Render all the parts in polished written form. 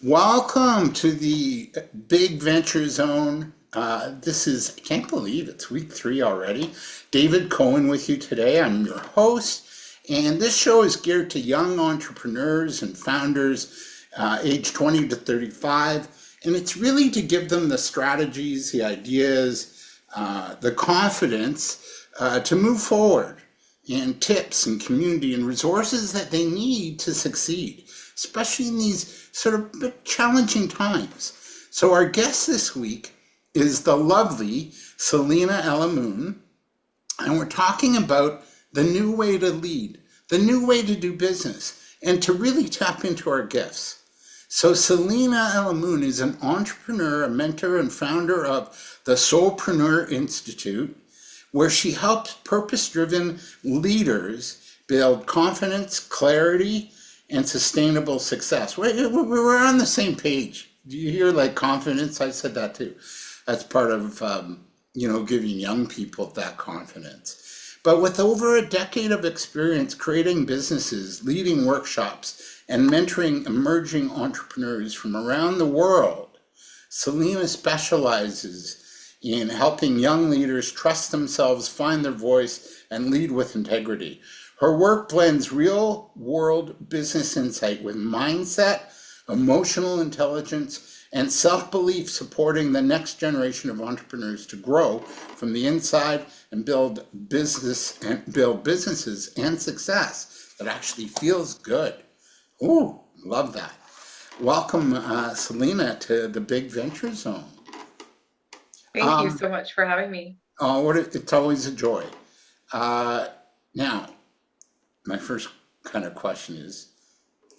Welcome to the Big Venture Zone. I can't believe it's week three already. David Cohen with you today. I'm your host, and this show is geared to young entrepreneurs and founders age 20 to 35. And it's really to give them the strategies, the ideas, the confidence to move forward, and tips and community and resources that they need to succeed, especially in these sort of bit challenging times. So, our guest this week is the lovely Selena Ella Moon, and we're talking about the new way to lead, the new way to do business, and to really tap into our gifts. So, Selena Ella Moon is an entrepreneur, a mentor, and founder of the Soulpreneur Institute, where she helps purpose driven leaders build confidence, clarity, and sustainable success. We're on the same page. Do you hear like confidence? I said that too. That's part of, giving young people that confidence. But with over a decade of experience creating businesses, leading workshops, and mentoring emerging entrepreneurs from around the world, Selena specializes in helping young leaders trust themselves, find their voice, and lead with integrity. Her work blends real world business insight with mindset, emotional intelligence, and self belief, supporting the next generation of entrepreneurs to grow from the inside and build businesses and success that actually feels good. Ooh, love that. Welcome, Selena, to the Big Venture Zone. Thank you Um, so much for having me. it's always a joy. Uh, Now, my first kind of question is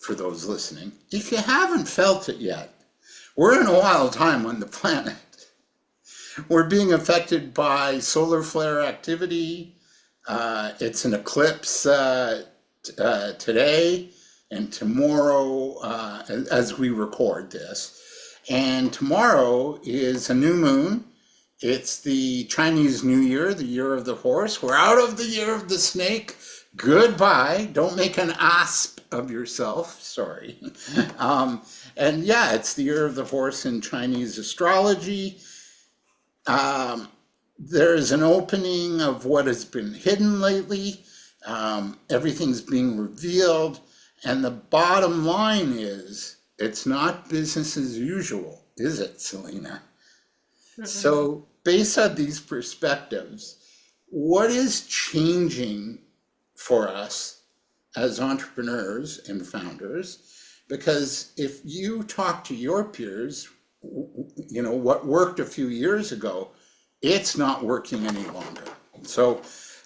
for those listening, if you haven't felt it yet, we're in a wild time on the planet. We're being affected by solar flare activity. It's an eclipse today and tomorrow as we record this. And tomorrow is a new moon. It's the Chinese New Year, the year of the horse. We're out of the year of the snake. Goodbye. Don't make an asp of yourself. Sorry. And yeah, it's the year of the horse in Chinese astrology. Um, there's an opening of what has been hidden lately. Everything's being revealed. And the bottom line is, it's not business as usual, is it, Selena? Mm-mm. So, based on these perspectives, what is changing for us as entrepreneurs and founders? Because if you talk to your peers, what worked a few years ago, it's not working any longer. So,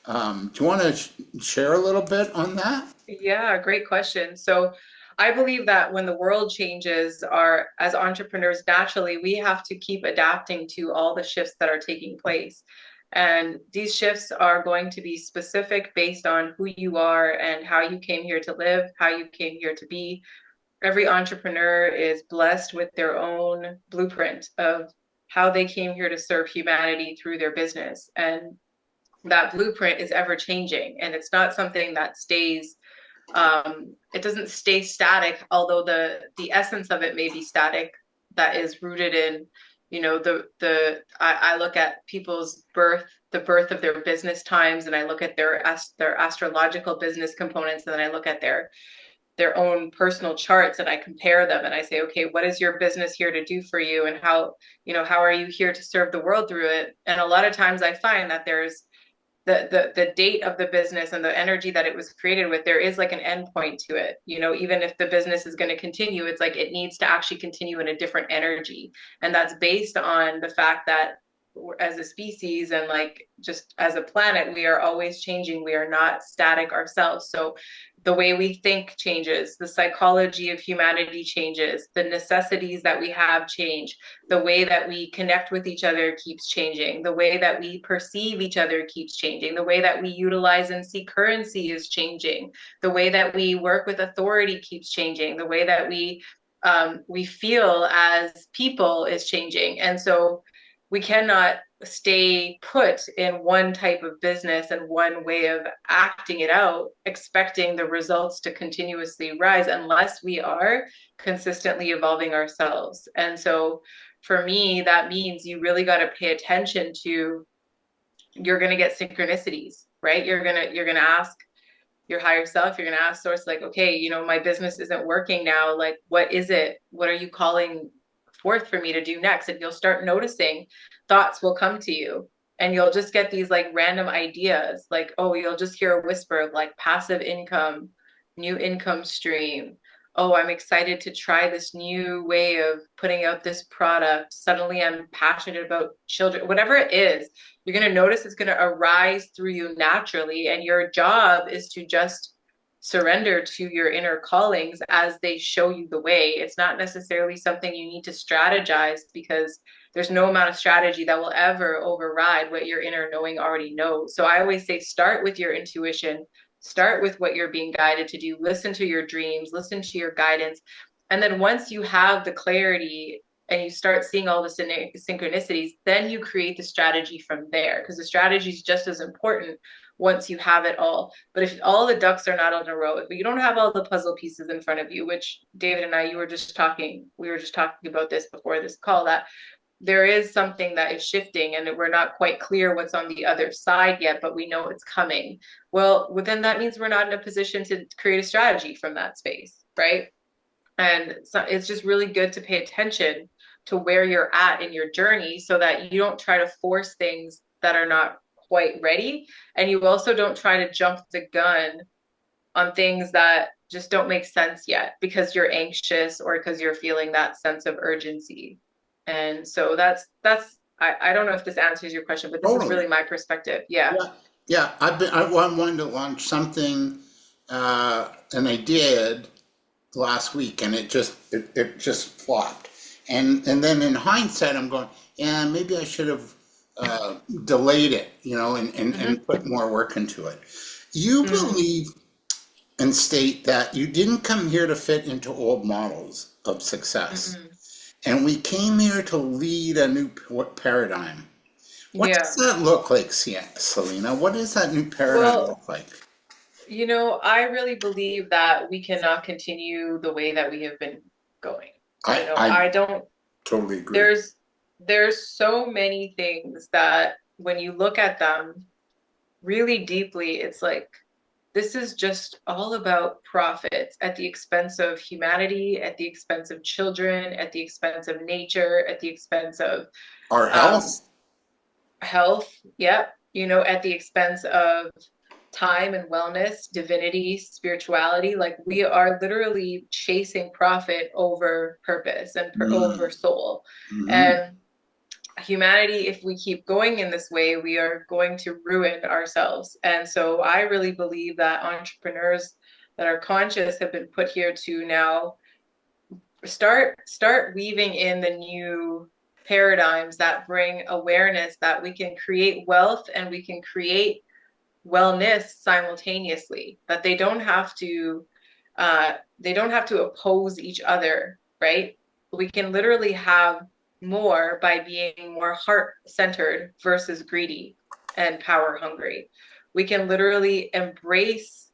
do you want to share a little bit on that? Yeah, great question. So I believe that when the world changes, our as entrepreneurs, naturally, we have to keep adapting to all the shifts that are taking place. And these shifts are going to be specific based on who you are and how you came here to live, how you came here to be. Every entrepreneur is blessed with their own blueprint of how they came here to serve humanity through their business. And that blueprint is ever changing, and it's not something that stays, it doesn't stay static, although the essence of it may be static. That is rooted in, I look at people's the birth of their business times, and I look at their astrological business components, and then I look at their own personal charts, and I compare them, and I say, okay, what is your business here to do for you, and how are you here to serve the world through it? And a lot of times I find that there's the date of the business and the energy that it was created with, there is like an end point to it. Even if the business is going to continue, it's like it needs to actually continue in a different energy. And that's based on the fact that as a species and like just as a planet, we are always changing. We are not static ourselves. So the way we think changes, the psychology of humanity changes, the necessities that we have change, the way that we connect with each other keeps changing, the way that we perceive each other keeps changing, the way that we utilize and see currency is changing, the way that we work with authority keeps changing, the way that we feel as people is changing. And so we cannot stay put in one type of business and one way of acting it out, expecting the results to continuously rise unless we are consistently evolving ourselves. And so for me, that means you really got to pay attention to, you're going to get synchronicities, right? You're going to ask your higher self, you're going to ask source, like, okay, my business isn't working now. Like, what is it? What are you calling forth for me to do next? And you'll start noticing thoughts will come to you, and you'll just get these like random ideas. Like, oh, you'll just hear a whisper of like passive income, new income stream. Oh, I'm excited to try this new way of putting out this product. Suddenly I'm passionate about children, whatever it is, you're going to notice it's going to arise through you naturally. And your job is to just surrender to your inner callings as they show you the way. It's not necessarily something you need to strategize, because there's no amount of strategy that will ever override what your inner knowing already knows. So I always say, start with your intuition, start with what you're being guided to do, listen to your dreams, listen to your guidance. And then once you have the clarity and you start seeing all the synchronicities, then you create the strategy from there, because the strategy is just as important once you have it all. But if all the ducks are not in a row, if you don't have all the puzzle pieces in front of you, which David and I, we were just talking about this before this call, that there is something that is shifting and we're not quite clear what's on the other side yet, but we know it's coming. Well, then that means we're not in a position to create a strategy from that space, right? And so it's just really good to pay attention to where you're at in your journey so that you don't try to force things that are not quite ready. And you also don't try to jump the gun on things that just don't make sense yet because you're anxious or because you're feeling that sense of urgency. And so I don't know if this answers your question, but this is Totally. really my perspective. Yeah. Yeah, yeah. I wanted to launch something, and I did last week, and it just flopped. And then in hindsight, I'm going, yeah, maybe I should have delayed it, Mm-hmm. and put more work into it. You Mm-hmm. believe and state that you didn't come here to fit into old models of success, Mm-hmm. and we came here to lead a new paradigm. What does Yeah. that look like, Selena? What does that new paradigm Well, look like? I really believe that we cannot continue the way that we have been going. I I don't, totally agree. there's so many things that when you look at them really deeply, it's like this is just all about profits at the expense of humanity, at the expense of children, at the expense of nature, at the expense of Our um, health. health. Yep. At the expense of time and wellness, divinity, spirituality. Like we are literally chasing profit over purpose and over Mm, soul. hmm. And humanity, if we keep going in this way, we are going to ruin ourselves. And so I really believe that entrepreneurs that are conscious have been put here to now start weaving in the new paradigms that bring awareness that we can create wealth and we can create wellness simultaneously, that they don't have to oppose each other, right? We can literally have more by being more heart centered versus greedy and power hungry. We can literally embrace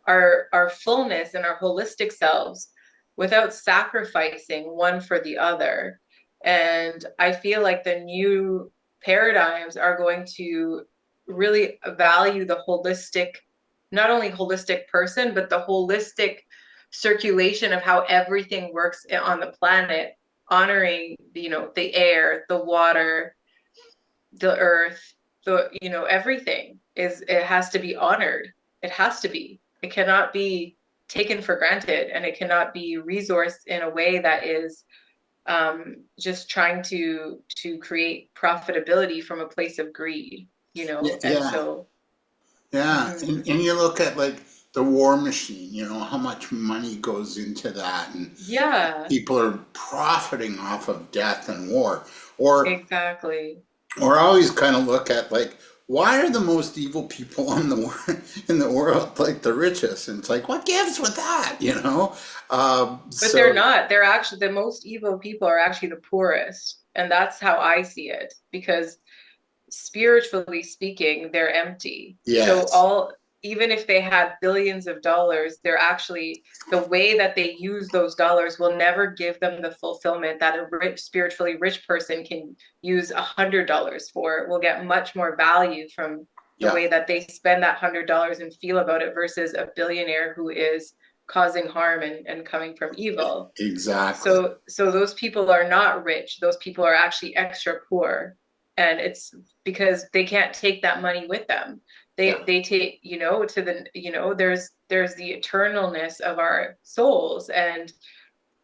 our fullness and our holistic selves without sacrificing one for the other. And I feel like the new paradigms are going to really value the holistic, not only holistic person, but the holistic circulation of how everything works on the planet, honoring, the air, the water, the earth, everything it has to be honored. It has to be. It cannot be taken for granted, and it cannot be resourced in a way that is just trying to create profitability from a place of greed, Yeah, and yeah, so yeah. mhm. And you look at like the war machine, how much money goes into that, and Yeah, people are profiting off of death and war. Or exactly. or I always kind of look at like, why are the most evil people in the world like the richest? And it's like, what gives with that? But they're So not. They're actually the most evil people are actually the poorest, and that's how I see it, because spiritually speaking, they're empty. So Yes. even if they had billions of dollars, they're actually, the way that they use those dollars will never give them the fulfillment that a spiritually rich person can use $100 for. Will get much more value from the Yeah. way that they spend that $100 and feel about it versus a billionaire who is causing harm and coming from evil. Exactly. So those people are not rich. Those people are actually extra poor. And it's because they can't take that money with them. Yeah. They take, to the, there's the eternalness of our souls, and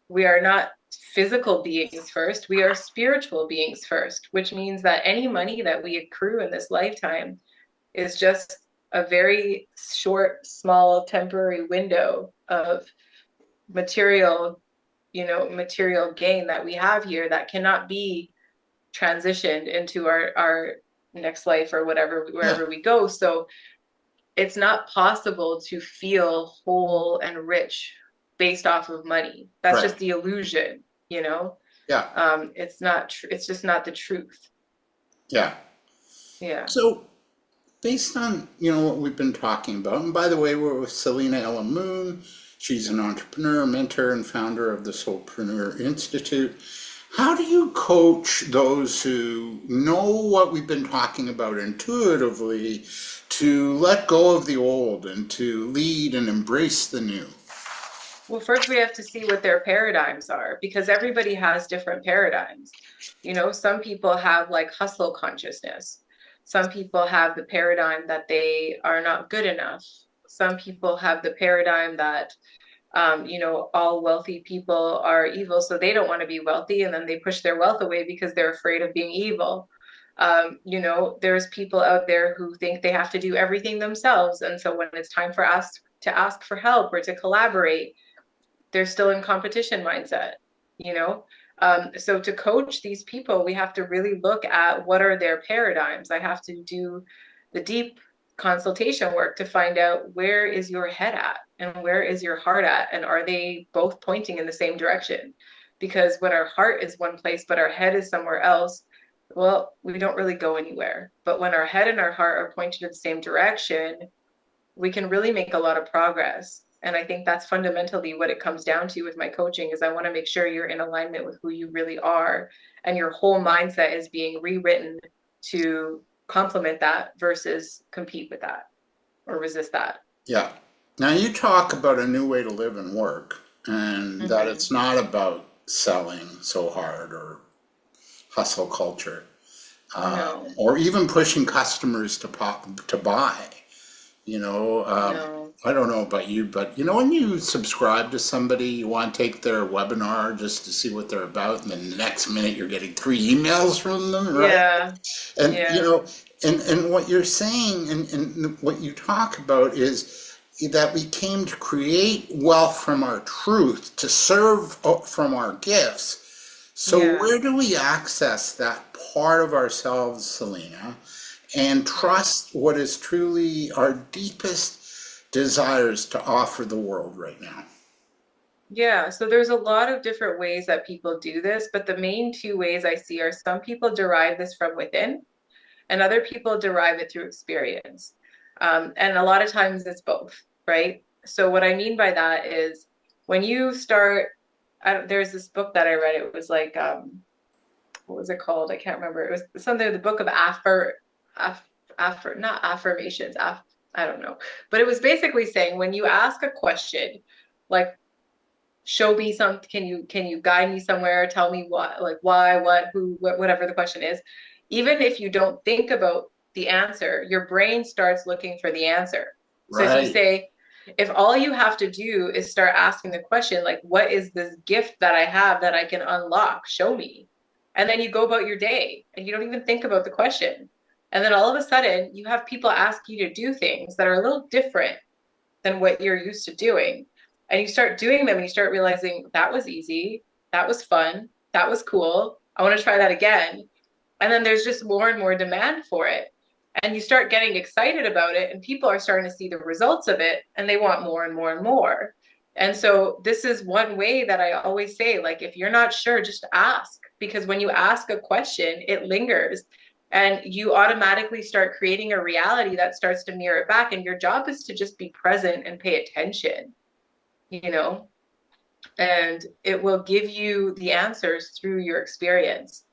we are not physical beings first. We are spiritual beings first, which means that any money that we accrue in this lifetime is just a very short, small, temporary window of material, material gain that we have here that cannot be transitioned into our next life or whatever, Yeah. wherever we go. So it's not possible to feel whole and rich based off of money. That's Right. just the illusion, you know. Yeah. It's not it's just not the truth. Yeah. Yeah. So based on, what we've been talking about, and by the way, we're with Selena Ella Moon. She's an entrepreneur, mentor, and founder of the Soulpreneur Institute. How do you coach those who know what we've been talking about intuitively to let go of the old and to lead and embrace the new? Well, first we have to see what their paradigms are, because everybody has different paradigms. Some people have like hustle consciousness. Some people have the paradigm that they are not good enough. Some people have the paradigm that, all wealthy people are evil, so they don't want to be wealthy, and then they push their wealth away because they're afraid of being evil. There's people out there who think they have to do everything themselves, and so when it's time for us to ask for help or to collaborate, they're still in competition mindset, you know? So to coach these people, we have to really look at what are their paradigms. I have to do the deep consultation work to find out where is your head at and where is your heart at, and are they both pointing in the same direction? Because when our heart is one place but our head is somewhere else, well, we don't really go anywhere. But when our head and our heart are pointed in the same direction, we can really make a lot of progress. And I think that's fundamentally what it comes down to with my coaching is I want to make sure you're in alignment with who you really are, and your whole mindset is being rewritten to complement that versus compete with that or resist that. Yeah. Now you talk about a new way to live and work, and that Mm-hmm. it's not about selling so hard or hustle culture, No, or even pushing customers to buy. You know, um, no. I don't know about you, but when you subscribe to somebody, you want to take their webinar just to see what they're about, and then the next minute you're getting three emails from them, right? Yeah, And yeah, and what you're saying and what you talk about is that we came to create wealth from our truth, to serve from our gifts. So yeah, where do we access that part of ourselves, Selena, and yeah. trust what is truly our deepest desires to offer the world right now? Yeah, so there's a lot of different ways that people do this, but the main two ways I see are some people derive this from within and other people derive it through experience. And a lot of times it's both, right? So what I mean by that is when you start, there's this book that I read. It was like, what was it called? I can't remember. It was something, the book of not affirmations, I don't know. But it was basically saying when you ask a question, like, show me some, can you guide me somewhere, tell me what, like why, what, who, whatever the question is, even if you don't think about the answer, your brain starts looking for the answer. So if you Right, say, if all you have to do is start asking the question, like, what is this gift that I have that I can unlock, show me, and then you go about your day and you don't even think about the question, and then all of a sudden you have people ask you to do things that are a little different than what you're used to doing. And you start doing them and you start realizing that was easy, that was fun, that was cool. I want to try that again. And then there's just more and more demand for it. And you start getting excited about it, and people are starting to see the results of it and they want more and more and more. And so, this is one way that I always say, like, if you're not sure, just ask, because when you ask a question, it lingers. And you automatically start creating a reality that starts to mirror it back. And your job is to just be present and pay attention, you know, and it will give you the answers through your experience.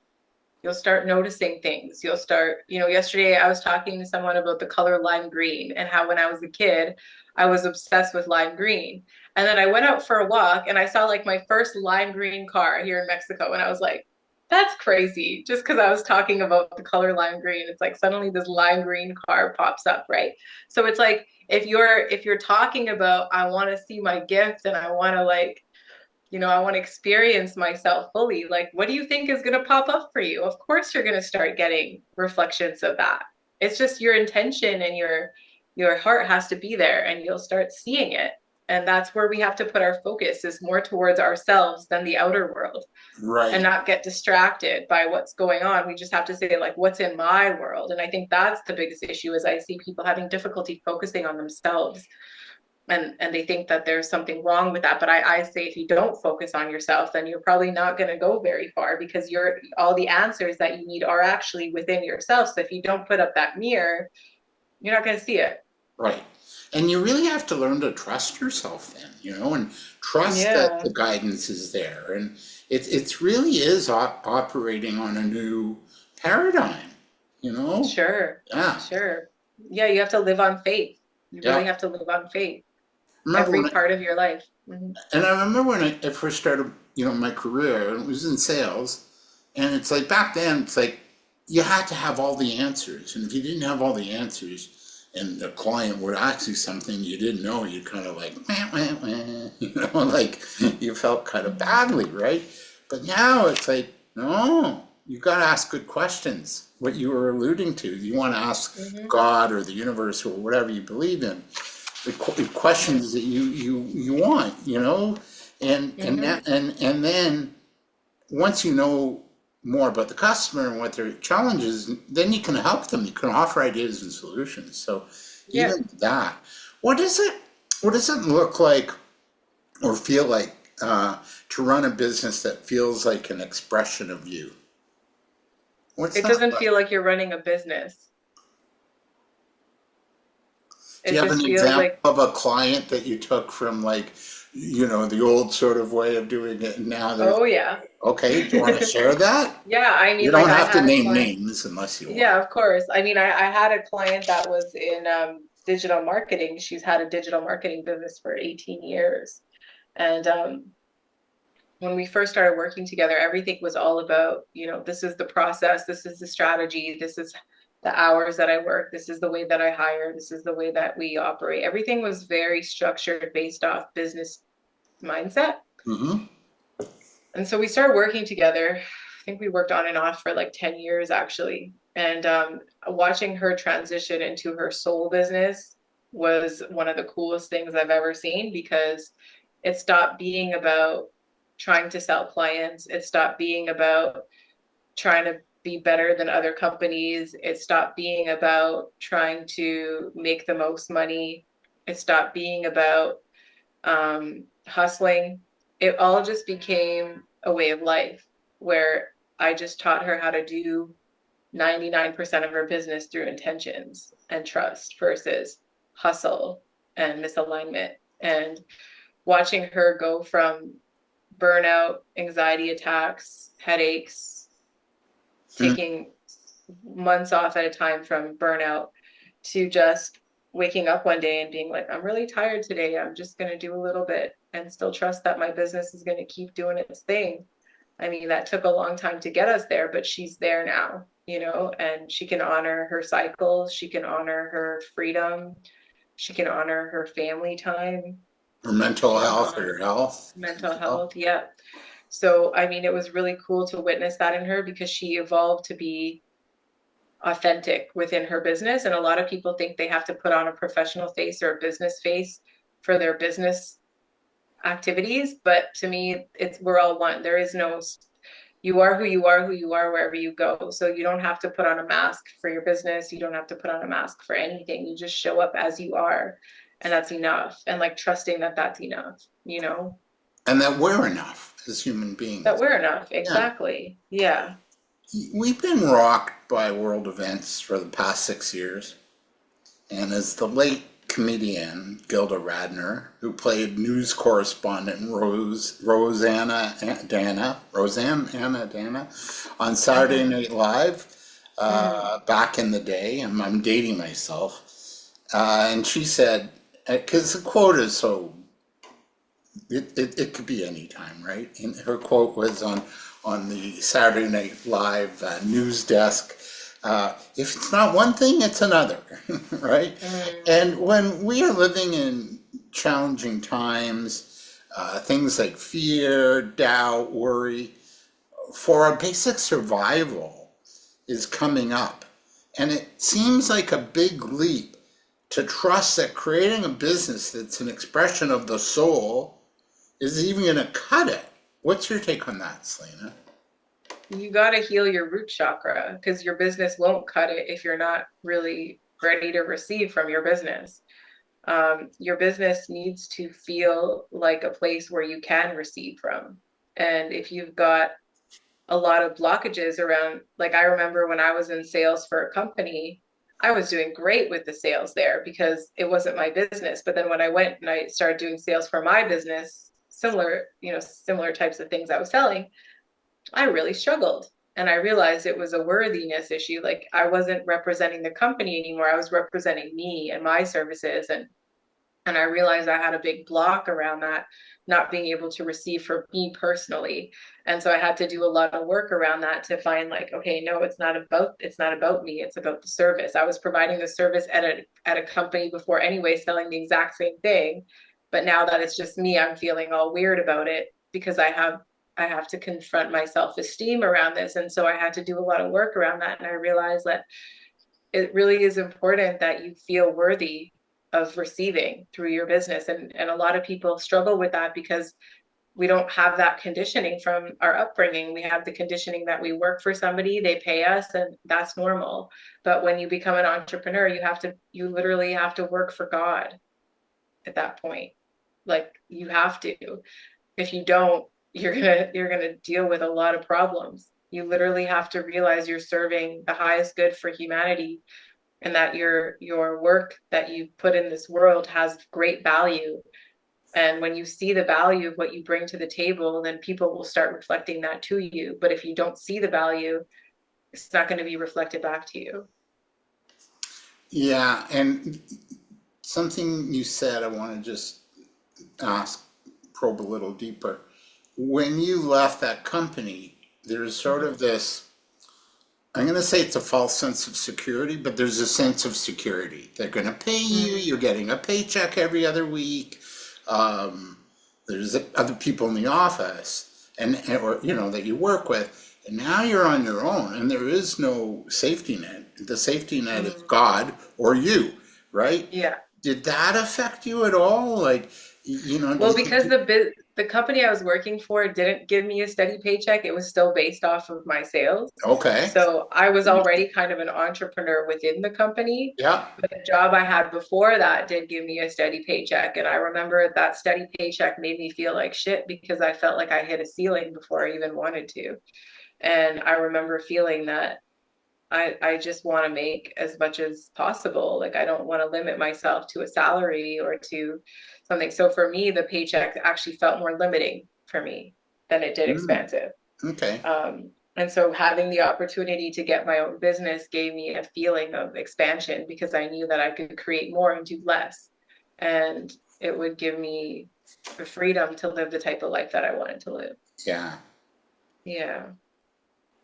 You'll start noticing things. You'll start, yesterday I was talking to someone about the color lime green and how when I was a kid, I was obsessed with lime green. And then I went out for a walk and I saw like my first lime green car here in Mexico. And I was like, that's crazy. Just because I was talking about the color lime green, it's like suddenly this lime green car pops up, right? So it's like if you're talking about I want to see my gift and I want to like I want to experience myself fully. Like, what do you think is going to pop up for you? Of course, you're going to start getting reflections of that. It's just your intention and your heart has to be there, and you'll start seeing it. And that's where we have to put our focus is more towards ourselves than the outer world, and Right. not get distracted by what's going on. We just have to say like, what's in my world? And I think that's the biggest issue is I see people having difficulty focusing on themselves and they think that there's something wrong with that, but I say if you don't focus on yourself then you're probably not going to go very far because you're all the answers that you need are actually within yourself. So if you don't put up that mirror, you're not going to see it. Right. And you really have to learn to trust yourself then, and trust that Yeah, the guidance is there. And it really is operating on a new paradigm, you know? sure, Yeah. sure. Yeah, you have to live on faith. You really Yeah. have to live on faith Remember every when part of your life. Mm-hmm. and I remember when I first started, my career, and it was in sales. And it's like back then, it's like you had to have all the answers. And if you didn't have all the answers and the client would ask you something you didn't know, you kind of like, meh, meh, meh, like you felt kind of badly, right? But now it's like, no, you got to ask good questions. What you were alluding to, you want to ask Mm-hmm. God or the universe or whatever you believe in the Yeah. questions that you want, and Mm-hmm. that and then once you know more about the customer and what their challenges, then you can help them. You can offer ideas and solutions. So Yeah. even that, what is it? What does it look like or feel like to run a business that feels like an expression of you? What's It that doesn't like? feel like you're running a business. Do It you have an just feels example like, of a client that you took from like, the old sort of way of doing it, and now there's oh yeah. okay? Do you want to share that? Yeah, I You mean, like don't I have to had a name client. names unless you want. Yeah, of course. I mean, I had a client that was in digital marketing. She's had a digital marketing business for 18 years. And when we first started working together, everything was all about, this is the process, this is the strategy, this is the hours that I work, this is the way that I hire, this is the way that we operate. Everything was very structured based off business mindset. Mm-hmm. And so we started working together. I think we worked on and off for like 10 years actually. And watching her transition into her soul business was one of the coolest things I've ever seen because it stopped being about trying to sell clients. It stopped being about trying to be better than other companies. It stopped being about trying to make the most money. It stopped being about hustling. It all just became a way of life where I just taught her how to do 99% of her business through intentions and trust versus hustle and misalignment. And watching her go from burnout, anxiety attacks, headaches, taking months off at a time from burnout to just waking up one day and being like, I'm really tired today. I'm just going to do a little bit and still trust that my business is going to keep doing its thing. I mean, that took a long time to get us there, but she's there now, and she can honor her cycles. She can honor her freedom. She can honor her family time. Or mental She can health or honor your health mental as well. health. Yeah. So, I mean, it was really cool to witness that in her because she evolved to be authentic within her business. And a lot of people think they have to put on a professional face or a business face for their business activities. But to me, it's we're all one. There is no you are who you are, who you are wherever you go. So you don't have to put on a mask for your business. You don't have to put on a mask for anything. You just show up as you are. And that's enough. And like trusting that that's enough, And that we're enough as human that beings. we're enough. Yeah. Exactly. Yeah. We've been rocked by world events for the past 6 years. And as the late comedian Gilda Radner, who played news correspondent Roseanne Anna Dana on Saturday Hmm. Night Live Hmm. back in the day, and I'm dating myself, and she said, because the quote is so, it could be any time, right? And her quote was on the Saturday Night Live news desk. If it's not one thing, it's another, right? Hmm. And when we are living in challenging times, things like fear, doubt, worry, for our basic survival is coming up. And it seems like a big leap to trust that creating a business that's an expression of the soul is even going to cut it. What's your take on that, Selena? You got to heal your root chakra because your business won't cut it if you're not really ready to receive from your business. Your business needs to feel like a place where you can receive from. And if you've got a lot of blockages around, like I remember when I was in sales for a company, I was doing great with the sales there because it wasn't my business. But then when I went and I started doing sales for my business, similar types of things I was selling, I really struggled. And I realized it was a worthiness issue. Like I wasn't representing the company anymore. I was representing me and my services. And I realized I had a big block around that, not being able to receive for me personally. And so I had to do a lot of work around that to find like, okay, no, it's not about me, it's about the service. I was providing the service at a company before anyway, selling the exact same thing. But now that it's just me, I'm feeling all weird about it because I have to confront my self-esteem around this. And so I had to do a lot of work around that. And I realized that it really is important that you feel worthy of receiving through your business. And a lot of people struggle with that because we don't have that conditioning from our upbringing. We have the conditioning that we work for somebody, they pay us, and that's normal. But when you become an entrepreneur, you literally have to work for God at that point. Like you have to. If you don't, you're gonna deal with a lot of problems. You literally have to realize you're serving the highest good for humanity and that your work that you put in this world has great value. And when you see the value of what you bring to the table, then people will start reflecting that to you. But if you don't see the value, it's not going to be reflected back to you. Yeah, and something you said, I want to just ask, probe a little deeper. When you left that company, there's sort Mhm. of this, I'm going to say it's a false sense of security, but there's a sense of security. They're going to pay you, Mm. you're getting a paycheck every other week. Um, there's other people in the office or that you work with, and now you're on your own and there is no safety net. The safety net is Mm. God or you, right? Yeah. Did that affect you at all? Like, do Well, you think because the company I was working for didn't give me a steady paycheck, it was still based off of my sales. okay, So I was already kind of an entrepreneur within the company. yeah. But the job I had before that did give me a steady paycheck. And I remember that steady paycheck made me feel like shit because I felt like I hit a ceiling before I even wanted to. And I remember feeling that I just want to make as much as possible. Like I don't want to limit myself to a salary or to something. So for me, the paycheck actually felt more limiting for me than it did Mm, expansive. okay. And so having the opportunity to get my own business gave me a feeling of expansion because I knew that I could create more and do less. And it would give me the freedom to live the type of life that I wanted to live. Yeah. Yeah.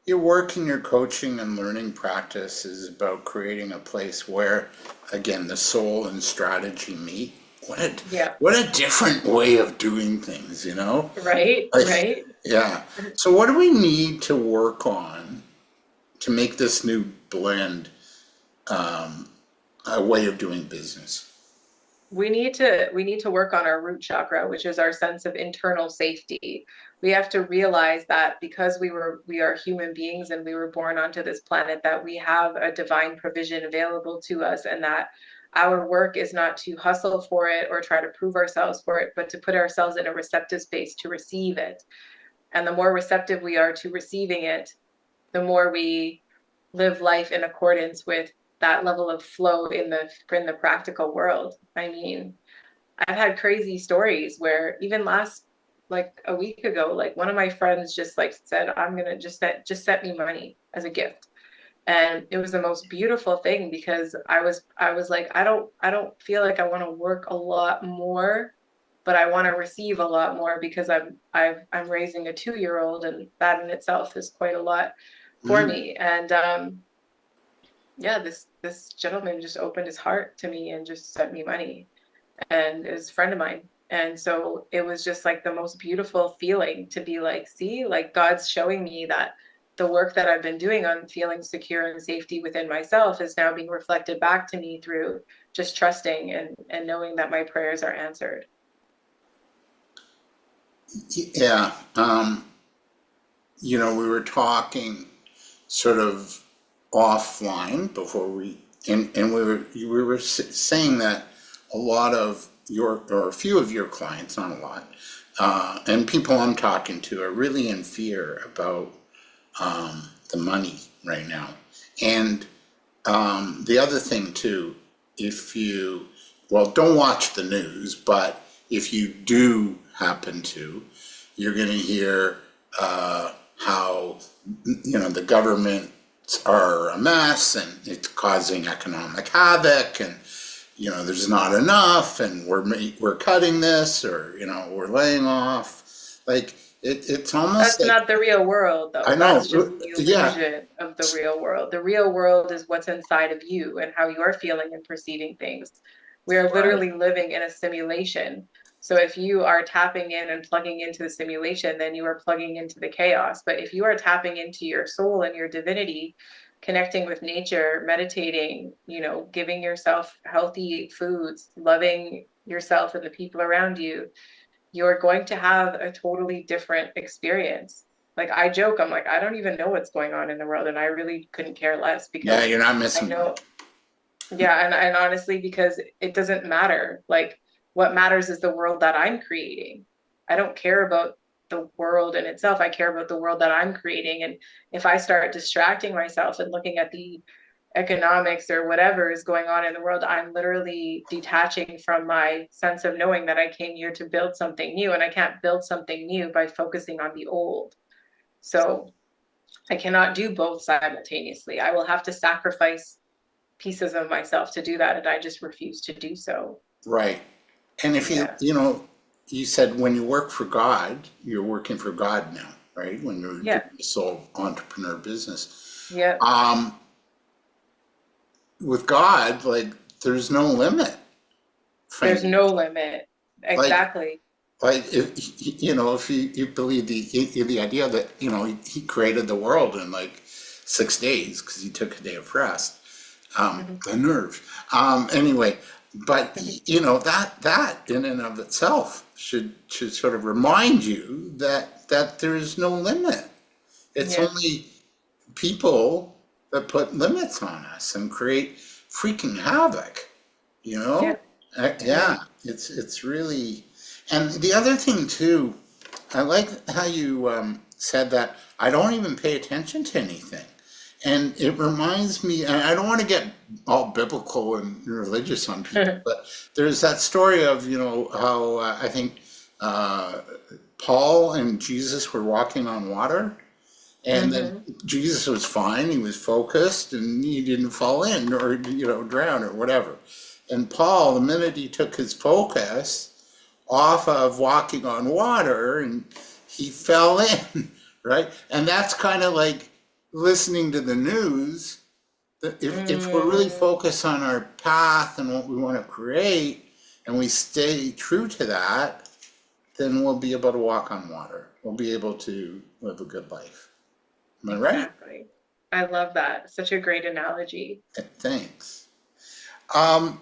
Your work and your coaching and learning practice is about creating a place where, again, the soul and strategy meet. What a Yeah. what a different way of doing things, you know? Right. Like, Right. yeah. So what do we need to work on to make this new blend um, a way of doing business? We need to work on our root chakra, which is our sense of internal safety. We have to realize that because we are human beings and we were born onto this planet, that we have a divine provision available to us, and that our work is not to hustle for it or try to prove ourselves for it, but to put ourselves in a receptive space to receive it. And the more receptive we are to receiving it, the more we live life in accordance with that level of flow in the practical world. I mean, I've had crazy stories where even last like a week ago, like one of my friends just like said, I'm gonna just sent me money as a gift. And it was the most beautiful thing because I was like, I don't feel like I want to work a lot more, but I want to receive a lot more because I'm raising a 2 year old and that in itself is quite a lot for Mm. me. And yeah, this gentleman just opened his heart to me and just sent me money and is a friend of mine. And so it was just like the most beautiful feeling to be like, see, like God's showing me that the work that I've been doing on feeling secure and safety within myself is now being reflected back to me through just trusting and knowing that my prayers are answered. Yeah. We were talking sort of offline before and we were saying that a lot of or a few of your clients, not a lot, and people I'm talking to are really in fear about the money right now. And the other thing too, if you, well, don't watch the news, but if you do happen to, you're going to hear how, the governments are a mess and it's causing economic havoc and, there's not enough and we're cutting this or, we're laying off. Like, it's almost That's like, not the real world, I though. know, That's just the yeah, illusion of the real world. The real world is what's inside of you and how you're feeling and perceiving things. We are right. literally living in a simulation. So if you are tapping in and plugging into the simulation, then you are plugging into the chaos. But if you are tapping into your soul and your divinity, connecting with nature, meditating, giving yourself healthy foods, loving yourself and the people around you, you're going to have a totally different experience. Like I joke, I'm like, I don't even know what's going on in the world, and I really couldn't care less Yeah, because you're not I missing much. know, yeah, and honestly, because it doesn't matter. Like what matters is the world that I'm creating. I don't care about the world in itself. I care about the world that I'm creating. And if I start distracting myself and looking at the economics or whatever is going on in the world, I'm literally detaching from my sense of knowing that I came here to build something new, and I can't build something new by focusing on the old. So I cannot do both simultaneously. I will have to sacrifice pieces of myself to do that, and I just refuse to do so. Right. And if Yeah. you said when you work for God, you're working for God now, right? When you're Yeah. doing a sole entrepreneur business. Yeah. Um, with God, like there's no limit There's financially. no limit. Like, Exactly. if you believe the idea that, he created the world in like 6 days because he took a day of rest. Mhm. The nerve. Anyway, but that in and of itself should sort of remind you that there is no limit. It's Yeah. only people that put limits on us and create freaking havoc. You know? Yeah. Yeah. Yeah, it's really. And the other thing too, I like how you said that I don't even pay attention to anything. And it reminds me, and I don't want to get all biblical and religious on people, but there's that story of, how I think uh, Paul and Jesus were walking on water, and then Hmm. Jesus was fine, he was focused, and he didn't fall in or, drown or whatever. And Paul, the minute he took his focus off of walking on water, and he fell in, right? And that's kind of like listening to the news. If we're really Mm. focused on our path and what we want to create, and we stay true to that, then we'll be able to walk on water. We'll be able to live a good life. Am I right? Exactly. I love that. Such a great analogy. Thanks. Um,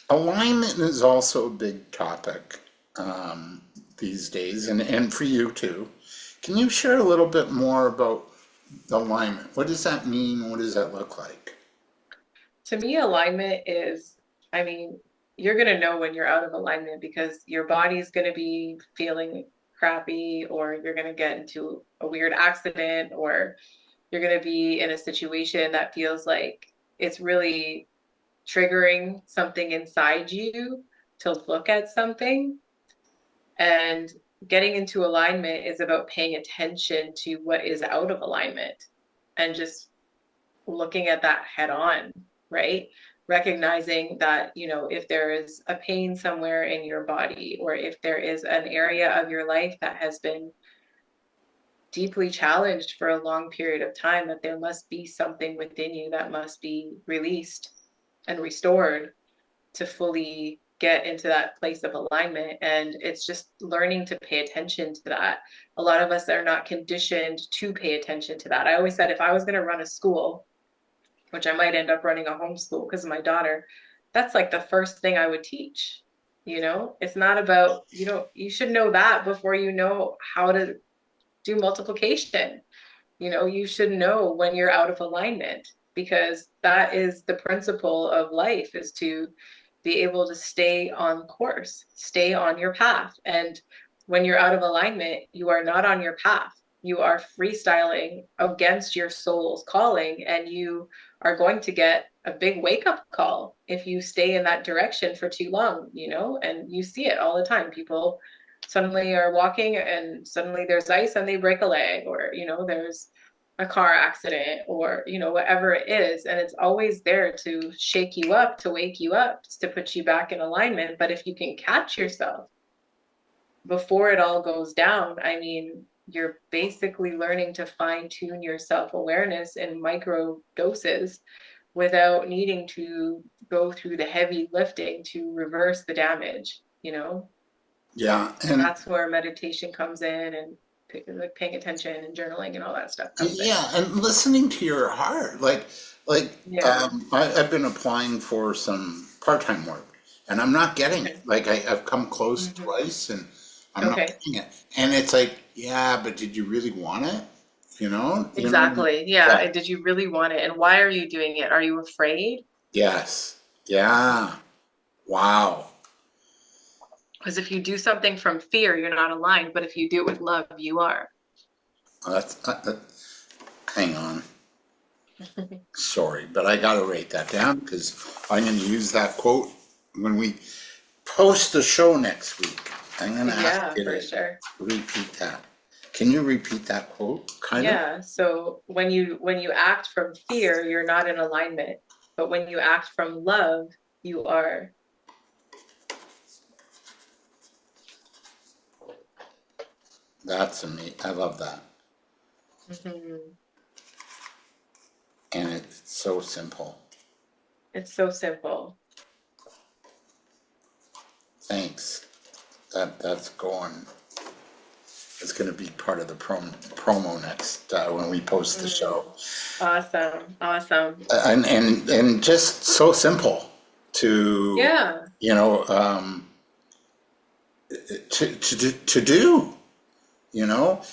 Alignment is also a big topic um, these days, and for you too. Can you share a little bit more about alignment? What does that mean? What does that look like? To me, alignment is, I mean, you're going to know when you're out of alignment because your body's going to be feeling crappy, or you're going to get into a weird accident, or you're going to be in a situation that feels like it's really triggering something inside you to look at something. And getting into alignment is about paying attention to what is out of alignment and just looking at that head on, right? Recognizing that, if there is a pain somewhere in your body, or if there is an area of your life that has been deeply challenged for a long period of time, that there must be something within you that must be released and restored to fully get into that place of alignment. And it's just learning to pay attention to that. A lot of us are not conditioned to pay attention to that. I always said if I was going to run a school, which I might end up running a homeschool because of my daughter, that's like the first thing I would teach. It's not about, you should know that before you know how to do multiplication. You should know when you're out of alignment, because that is the principle of life, is to be able to stay on course, stay on your path. And when you're out of alignment, you are not on your path. You are freestyling against your soul's calling, and you are going to get a big wake up call if you stay in that direction for too long, and you see it all the time. People suddenly are walking and suddenly there's ice and they break a leg, or there's a car accident, or whatever it is, and it's always there to shake you up, to wake you up, to put you back in alignment. But if you can catch yourself before it all goes down, I mean, you're basically learning to fine tune your self-awareness in micro doses without needing to go through the heavy lifting to reverse the damage. Yeah, and That's where meditation comes in, and like paying attention and journaling and all that stuff comes in. yeah, and listening to your heart. Yeah. I've been applying for some part-time work, and I'm not getting it. Okay. Like I've come close Hmm. twice, and I'm not Okay. getting it. And it's like, yeah, but did you really want it? Exactly. Yeah. Yeah. Did you really want it? And why are you doing it? Are you afraid? Yes. Yeah. Wow. Because if you do something from fear, you're not aligned. But if you do it with love, you are. That's hang on. Sorry, but I gotta write that down because I'm gonna use that quote when we post the show next week. I'm gonna ask Yeah, you for to sure. repeat that. Can you repeat that quote, kind of? Yeah. So when you act from fear, you're not in alignment. But when you act from love, you are. That's me. I love that. Hmm. And it's so simple. It's so simple. Thanks. That's going. It's going to be part of the promo next when we post the show. Mm. Awesome. Awesome. And just so simple to Yeah. you know to do.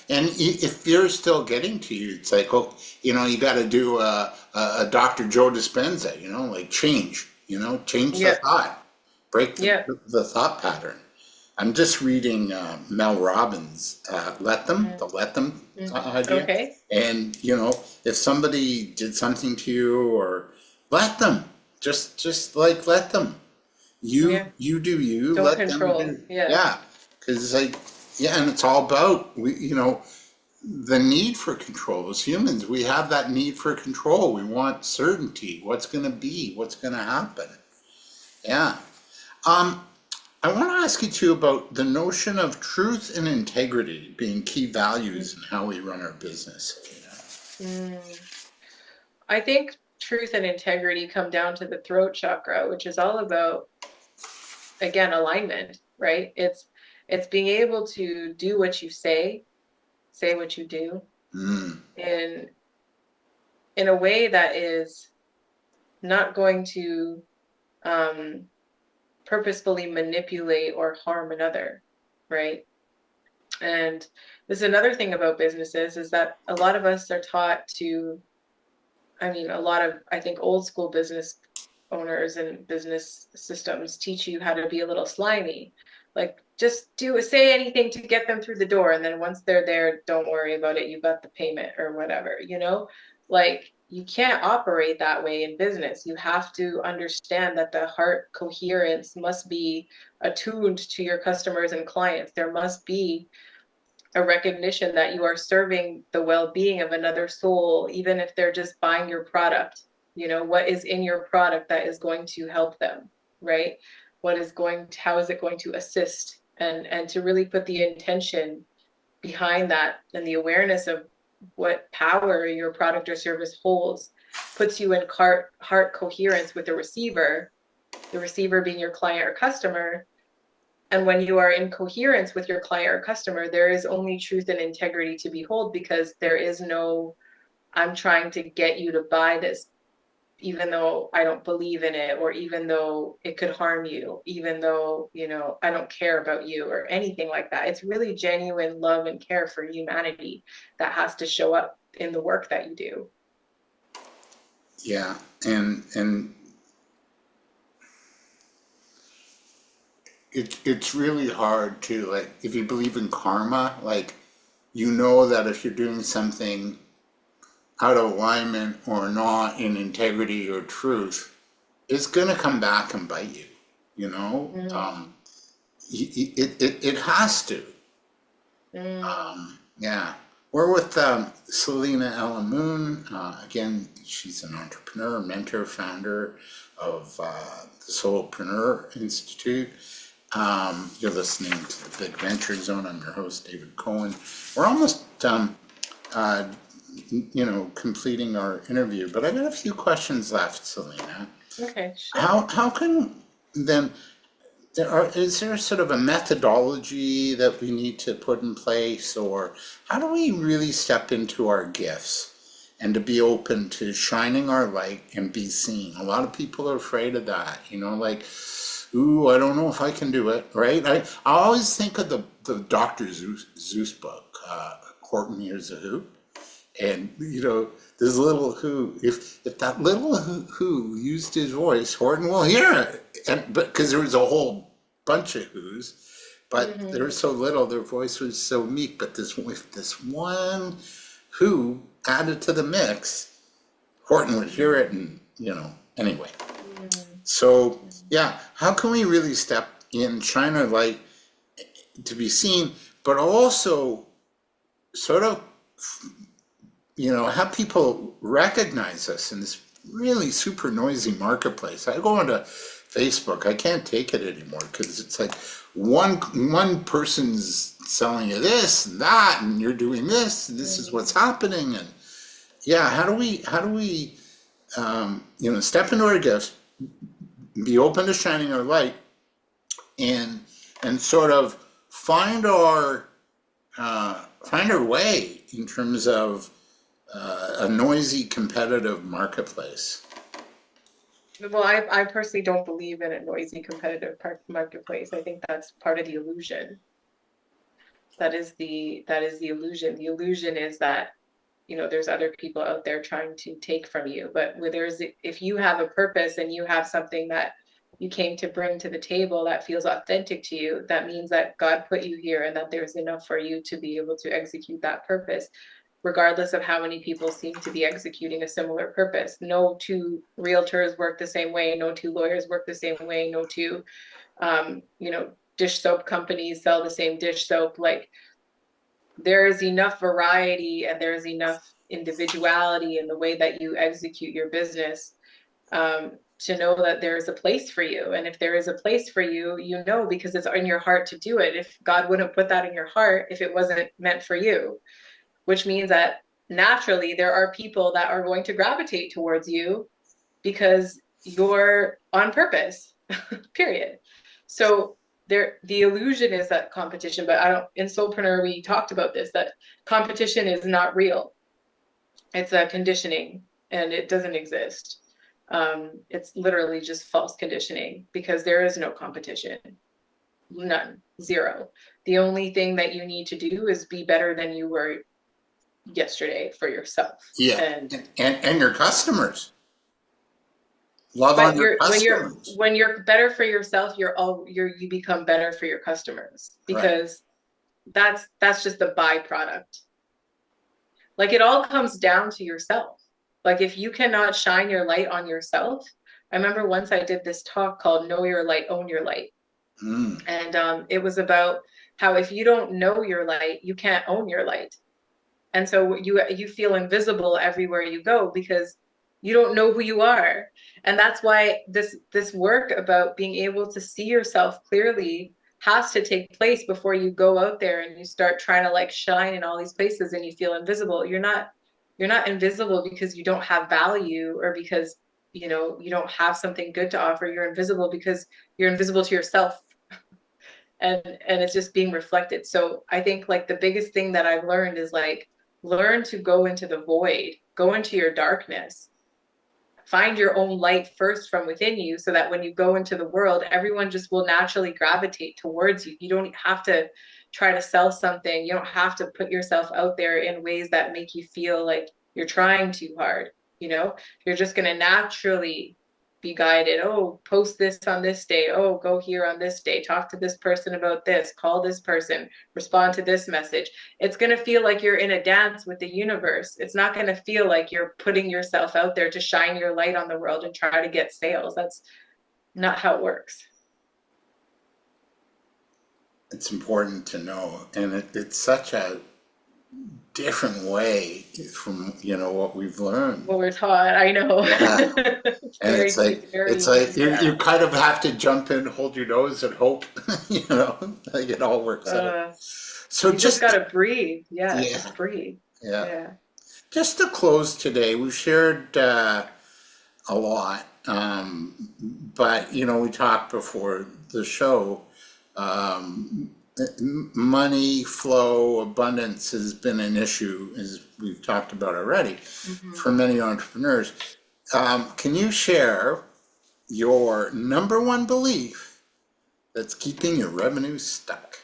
And if you're still getting to you, it's like, oh, you got to do a Dr. Joe Dispenza, like change the Yeah. thought, break Yeah. the thought pattern. I'm just reading Mel Robbins' Mm. Let Them idea. Okay. And, if somebody did something to you, or let them, just like let them. Yeah. You do you, Don't let them control. do. Yeah. Yeah. Because it's like, yeah, and it's all about, the need for control. As humans, we have that need for control. We want certainty. What's going to be? What's going to happen? Yeah. Um, I want to ask you too about the notion of truth and integrity being key values in how we run our business. Mm. I think truth and integrity come down to the throat chakra, which is all about, again, alignment, right? It's being able to do what you say what you do Mm, in in a way that is not going to um purposefully manipulate or harm another, right? And this is another thing about businesses, is that a lot of us are taught to, I mean, a lot of, I think, old school business owners and business systems teach you how to be a little slimy, Like just say anything to get them through the door. And then once they're there, don't worry about it. You got the payment or whatever, you know? Like you can't operate that way in business. You have to understand that the heart coherence must be attuned to your customers and clients. There must be a recognition that you are serving the well-being of another soul, even if they're just buying your product. You know, what is in your product that is going to help them, right? How is it going to assist? And to really put the intention behind that and the awareness of what power your product or service holds puts you in heart coherence with the receiver being your client or customer. And when you are in coherence with your client or customer, there is only truth and integrity to behold, because there is no, I'm trying to get you to buy this, even though I don't believe in it, or even though it could harm you, even though, I don't care about you or anything like that. It's really genuine love and care for humanity that has to show up in the work that you do. Yeah, and it's really hard to, like, if you believe in karma, like, you know that if you're doing something out of alignment or not in integrity or truth, it's gonna come back and bite you. You know, Mm, it has to. mm, Yeah, we're with Selena Ella Moon. Again, she's an entrepreneur, mentor, founder of the Soulpreneur Institute. You're listening to the Big Venture Zone. I'm your host, David Cohen. We're almost uh, completing our interview, but I got a few questions left, Selena. okay, sure. How can then is there sort of a methodology that we need to put in place, or how do we really step into our gifts and to be open to shining our light and be seen? A lot of people are afraid of that, like, ooh, I don't know if I can do it, right? I always think of the Dr. Zeus book, Horton Hears a Who. And this little who, if that little who used his voice, Horton will hear it. And but because there was a whole bunch of who's, but there Mm-hmm. was so little, their voice was so meek. But this one who added to the mix, Horton would hear it, and anyway. So yeah, how can we really step in, shine our light to be seen, but also sort of have people recognize us in this really super noisy marketplace. I go onto Facebook, I can't take it anymore because it's like one person's selling you this and that, and you're doing this, and this is what's happening, and yeah, how do we step into our gifts, be open to shining our light, and sort of find our way in terms of a noisy, competitive marketplace. Well, I personally don't believe in a noisy competitive marketplace. I think that's part of the illusion. That is the illusion. The illusion is that, there's other people out there trying to take from you. But if you have a purpose and you have something that you came to bring to the table that feels authentic to you, that means that God put you here and that there's enough for you to be able to execute that purpose, regardless of how many people seem to be executing a similar purpose. No two realtors work the same way. No two lawyers work the same way. No two, dish soap companies sell the same dish soap. Like there is enough variety and there is enough individuality in the way that you execute your business, to know that there is a place for you. And if there is a place for you, because it's in your heart to do it. If God wouldn't put that in your heart if it wasn't meant for you, which means that naturally there are people that are going to gravitate towards you because you're on purpose, period. So the illusion is that competition, but I don't, in Soulpreneur, we talked about this, that competition is not real. It's a conditioning and it doesn't exist. It's literally just false conditioning because there is no competition. None. Zero. The only thing that you need to do is be better than you were yesterday for yourself. Yeah, And and your customers. Love on But your customers. when you're better for yourself, you become better for your customers Right. because that's just the byproduct. Like it all comes down to yourself. Like if you cannot shine your light on yourself, I remember once I did this talk called Know Your Light, Own Your Light. Mm. And it was about how if you don't know your light, you can't own your light. And so you feel invisible everywhere you go because you don't know who you are. And that's why this work about being able to see yourself clearly has to take place before you go out there and you start trying to like shine in all these places and you feel invisible. You're not invisible because you don't have value or because you don't have something good to offer. You're invisible because you're invisible to yourself, and it's just being reflected. So I think like the biggest thing that I've learned is like learn to go into the void, go into your darkness, find your own light first from within you so that when you go into the world, everyone just will naturally gravitate towards you. You don't have to try to sell something. You don't have to put yourself out there in ways that make you feel like you're trying too hard. You know, you're just going to naturally be guided. Oh, post this on this day. Oh, go here on this day. Talk to this person about this. Call this person. Respond to this message. It's going to feel like you're in a dance with the universe. It's not going to feel like you're putting yourself out there to shine your light on the world and try to get sales. That's not how it works. It's important to know, and it's such a different way from what we've learned. What we're taught, I know. Yeah, and It's it's very, like you yeah. kind of have to jump in, hold your nose, and hope, like it all works out. Uh, So you just just gotta breathe. Yeah, yeah, just breathe. yeah. Yeah. Just to close today, we've shared a lot, but we talked before the show. Um, Money flow, abundance has been an issue, as we've talked about already, Mm-hmm. for many entrepreneurs. Can you share your number one belief that's keeping your revenue stuck?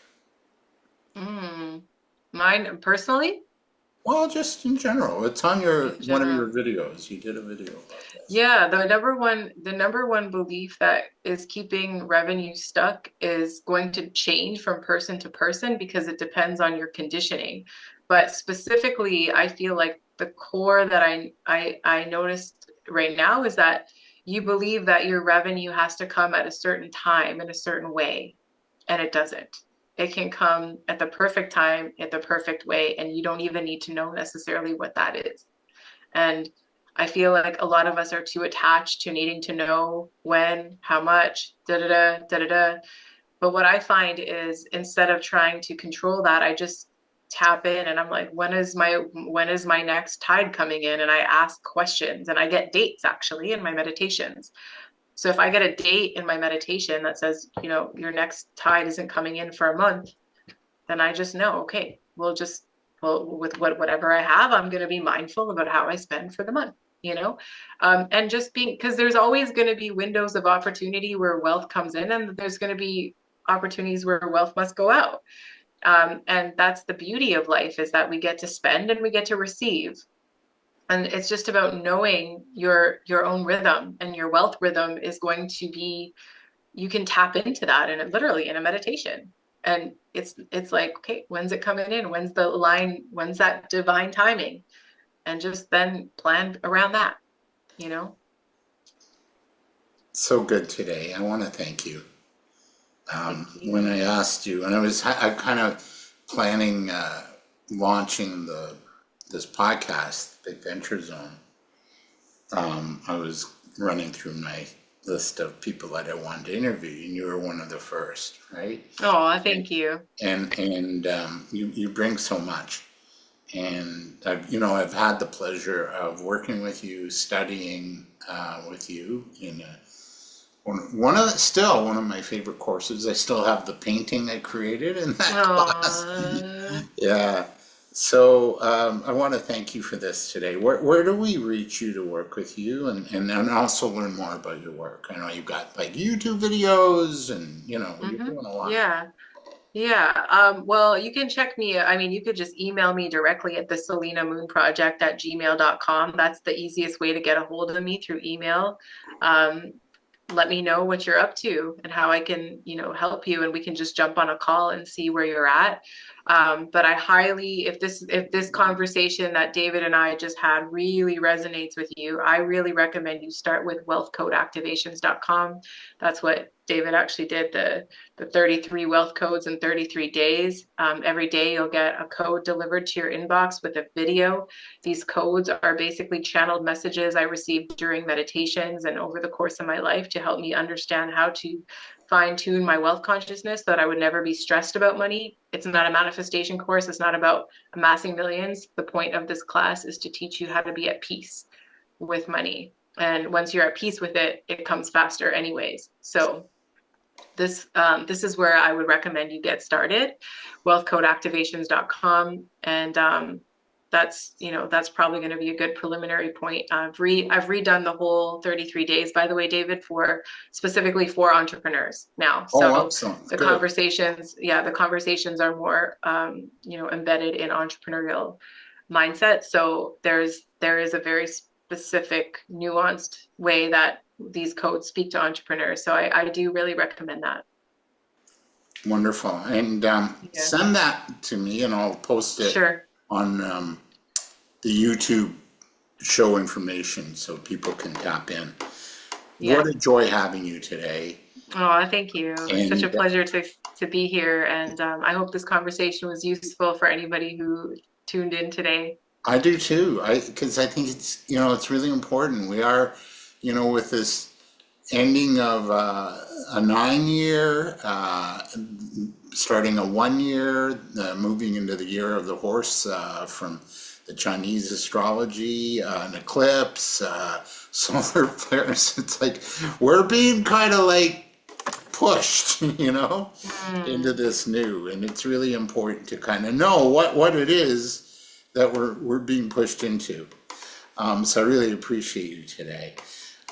Mm. Mine personally, Well, just in general. It's on your in one of general. your videos. You did a video about this. Yeah, the number one belief that is keeping revenue stuck is going to change from person to person because it depends on your conditioning. But specifically, I feel like the core that I noticed right now is that you believe that your revenue has to come at a certain time in a certain way, and it doesn't. It can come at the perfect time, at the perfect way, and you don't even need to know necessarily what that is. And I feel like a lot of us are too attached to needing to know when, how much, da da da, da da da. But what I find is instead of trying to control that, I just tap in and I'm like, when is my next tide coming in? And I ask questions and I get dates actually in my meditations. So if I get a date in my meditation that says, your next tide isn't coming in for a month, then I just know, okay, with whatever I have, I'm going to be mindful about how I spend for the month, and just being, because there's always going to be windows of opportunity where wealth comes in, and there's going to be opportunities where wealth must go out. And that's the beauty of life is that we get to spend and we get to receive. And it's just about knowing your own rhythm, and your wealth rhythm is going to be, you can tap into that and literally in a meditation, and it's like, okay, when's it coming in, when's that divine timing, and just then plan around that you know So good today. I want to thank you. Thank When you. I asked you, and I kind of planning launching this podcast, Big Venture Zone. I was running through my list of people that I wanted to interview, and you were one of the first, right? Oh, thank you. And you bring so much, and I've had the pleasure of working with you, studying with you in still one of my favorite courses. I still have the painting I created in that class. Oh, Yeah. So I want to thank you for this today. Where do we reach you to work with you and also learn more about your work? I know you've got like YouTube videos and you're mm-hmm. doing a lot. Yeah. Yeah, well, you can check me. I mean, you could just email me directly at the Selena Moon Project at gmail.com. That's the easiest way to get a hold of me through email. Um, Let me know what you're up to and how I can, help you, and we can just jump on a call and see where you're at. But I highly, if this conversation that David and I just had really resonates with you, I really recommend you start with wealthcodeactivations.com. That's what David actually did, the 33 wealth codes in 33 days. Every day you'll get a code delivered to your inbox with a video. These codes are basically channeled messages I received during meditations and over the course of my life to help me understand how to fine tune my wealth consciousness so that I would never be stressed about money. It's not a manifestation course. It's not about amassing millions. The point of this class is to teach you how to be at peace with money. And once you're at peace with it, it comes faster anyways. So this is where I would recommend you get started, wealthcodeactivations.com. And that's probably going to be a good preliminary point. I've redone the whole 33 days, by the way, David, for specifically for entrepreneurs now. Oh, So excellent. the Good. conversations, yeah, the conversations are more embedded in entrepreneurial mindset. So there is a very specific, nuanced way that these codes speak to entrepreneurs. So I do really recommend that. Wonderful. And Yeah, send that to me and I'll post it sure. on the YouTube show information so people can tap in. What Yeah. a joy having you today. Oh, thank you. It's such a And pleasure to be here. And I hope this conversation was useful for anybody who tuned in today. I do too. Because I think it's really important. We are, with this ending of a 9 year, starting a 1 year, moving into the year of the horse from the Chinese astrology, an eclipse, solar flares. It's like we're being kind of like pushed, into Mm, this new, and it's really important to kind of know what it is that we're being pushed into. So I really appreciate you today.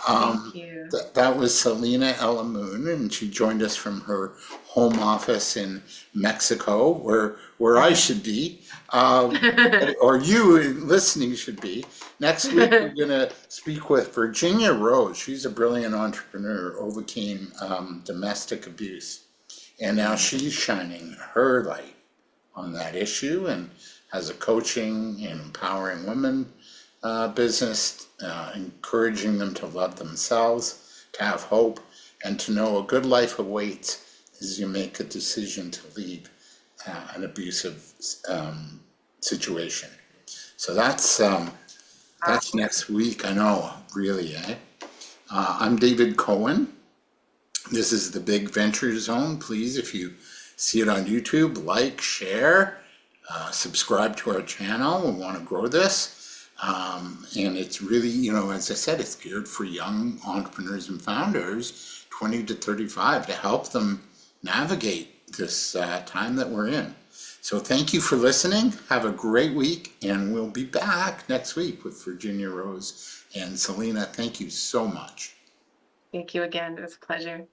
thank Um, you. that was Selena Ella Moon, and she joined us from her home office in Mexico, where I should be, or you listening should be. Next week, we're going to speak with Virginia Rose. She's a brilliant entrepreneur, overcame domestic abuse, and now she's shining her light on that issue and has a coaching and empowering women business, encouraging them to love themselves, to have hope, and to know a good life awaits as you make a decision to leave an abusive situation. So that's next week. I know, really, eh? I'm David Cohen. This is the Big Venture Zone. Please, if you see it on YouTube, like, share, subscribe to our channel. We want to grow this. And it's really, as I said, it's geared for young entrepreneurs and founders, 20 to 35, to help them navigate this time that we're in. So thank you for listening. Have a great week, and we'll be back next week with Virginia Rose and Selena. Thank you so much. Thank you again. It was a pleasure.